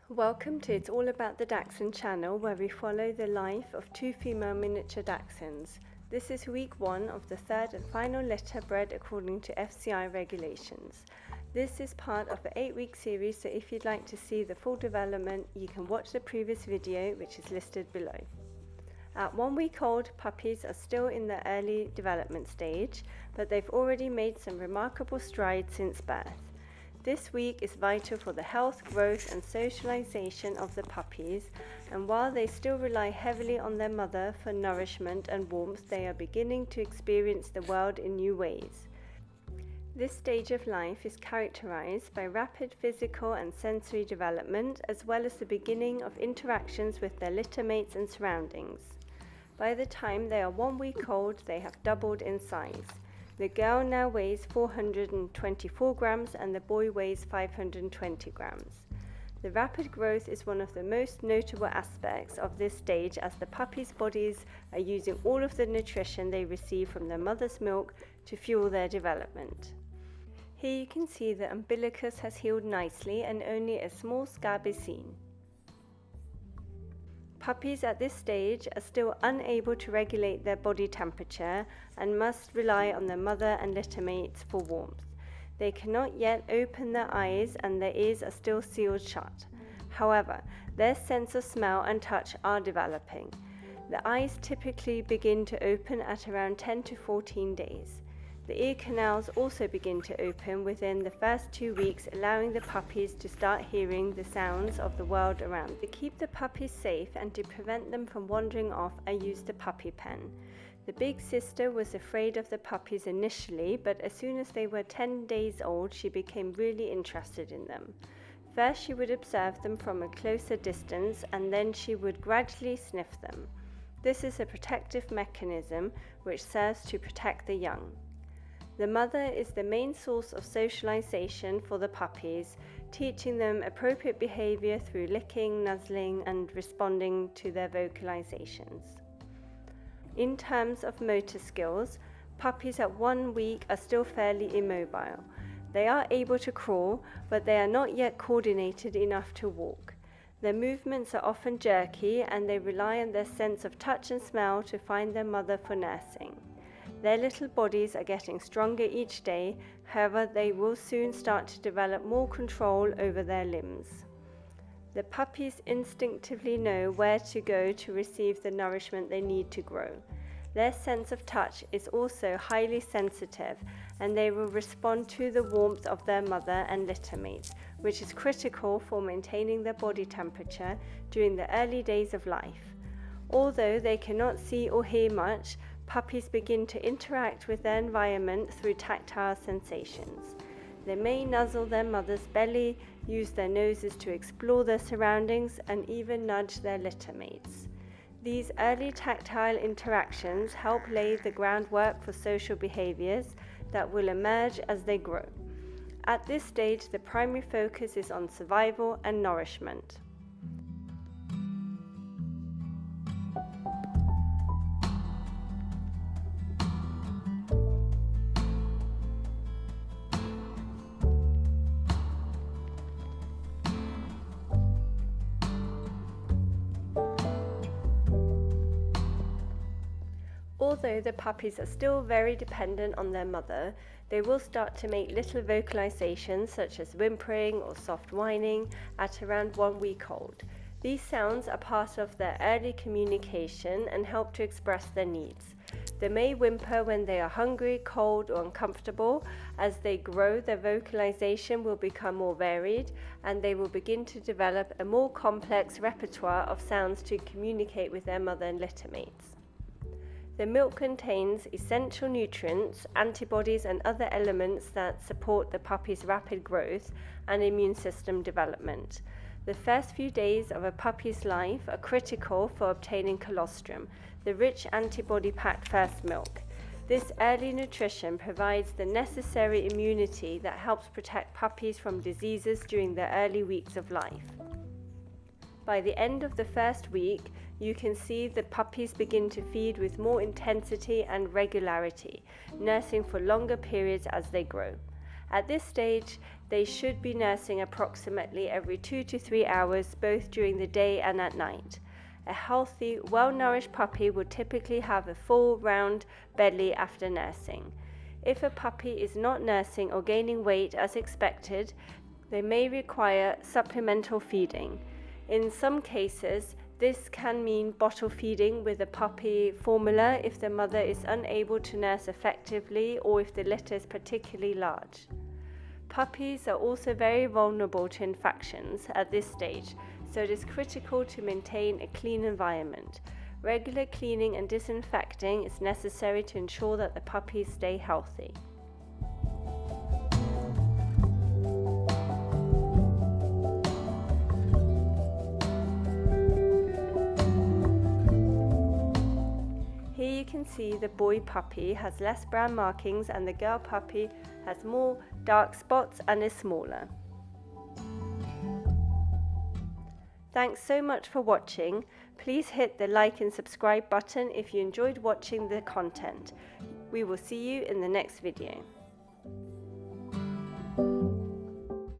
Welcome to It's All About the Dachshund channel, where we follow the life of two female miniature dachshunds. This is week 1 of the third and final litter bred according to FCI regulations. This is part of an 8-week series, so if you'd like to see the full development, you can watch the previous video, which is listed below. At 1 week old, puppies are still in the early development stage, but they've already made some remarkable strides since birth. This week is vital for the health, growth and socialization of the puppies, and while they still rely heavily on their mother for nourishment and warmth, they are beginning to experience the world in new ways. This stage of life is characterized by rapid physical and sensory development, as well as the beginning of interactions with their litter mates and surroundings. By the time they are 1 week old, they have doubled in size. The girl now weighs 424 grams and the boy weighs 520 grams. The rapid growth is one of the most notable aspects of this stage, as the puppies' bodies are using all of the nutrition they receive from their mother's milk to fuel their development. Here you can see the umbilicus has healed nicely and only a small scab is seen. Puppies at this stage are still unable to regulate their body temperature and must rely on their mother and litter mates for warmth. They cannot yet open their eyes and their ears are still sealed shut. However, their sense of smell and touch are developing. The eyes typically begin to open at around 10 to 14 days. The ear canals also begin to open within the first 2 weeks, allowing the puppies to start hearing the sounds of the world around. To keep the puppies safe and to prevent them from wandering off, I used a puppy pen. The big sister was afraid of the puppies initially, but as soon as they were 10 days old, she became really interested in them. First, she would observe them from a closer distance, and then she would gradually sniff them. This is a protective mechanism which serves to protect the young. The mother is the main source of socialization for the puppies, teaching them appropriate behavior through licking, nuzzling, and responding to their vocalizations. In terms of motor skills, puppies at 1 week are still fairly immobile. They are able to crawl, but they are not yet coordinated enough to walk. Their movements are often jerky, and they rely on their sense of touch and smell to find their mother for nursing. Their little bodies are getting stronger each day, however they will soon start to develop more control over their limbs. The puppies instinctively know where to go to receive the nourishment they need to grow. Their sense of touch is also highly sensitive, and they will respond to the warmth of their mother and litter mates, which is critical for maintaining their body temperature during the early days of life. Although they cannot see or hear much, puppies begin to interact with their environment through tactile sensations. They may nuzzle their mother's belly, use their noses to explore their surroundings, and even nudge their litter mates. These early tactile interactions help lay the groundwork for social behaviors that will emerge as they grow. At this stage, the primary focus is on survival and nourishment. Although the puppies are still very dependent on their mother, they will start to make little vocalizations such as whimpering or soft whining at around 1 week old. These sounds are part of their early communication and help to express their needs. They may whimper when they are hungry, cold or uncomfortable. As they grow, their vocalization will become more varied and they will begin to develop a more complex repertoire of sounds to communicate with their mother and litter mates. The milk contains essential nutrients, antibodies and other elements that support the puppy's rapid growth and immune system development. The first few days of a puppy's life are critical for obtaining colostrum, the rich antibody-packed first milk. This early nutrition provides the necessary immunity that helps protect puppies from diseases during their early weeks of life. By the end of the first week, you can see the puppies begin to feed with more intensity and regularity, nursing for longer periods as they grow. At this stage, they should be nursing approximately every 2 to 3 hours, both during the day and at night. A healthy, well-nourished puppy will typically have a full, round belly after nursing. If a puppy is not nursing or gaining weight as expected, they may require supplemental feeding. In some cases, this can mean bottle feeding with a puppy formula if the mother is unable to nurse effectively or if the litter is particularly large. Puppies are also very vulnerable to infections at this stage, so it is critical to maintain a clean environment. Regular cleaning and disinfecting is necessary to ensure that the puppies stay healthy. Here you can see the boy puppy has less brown markings and the girl puppy has more dark spots and is smaller. Thanks so much for watching. Please hit the like and subscribe button if you enjoyed watching the content. We will see you in the next video.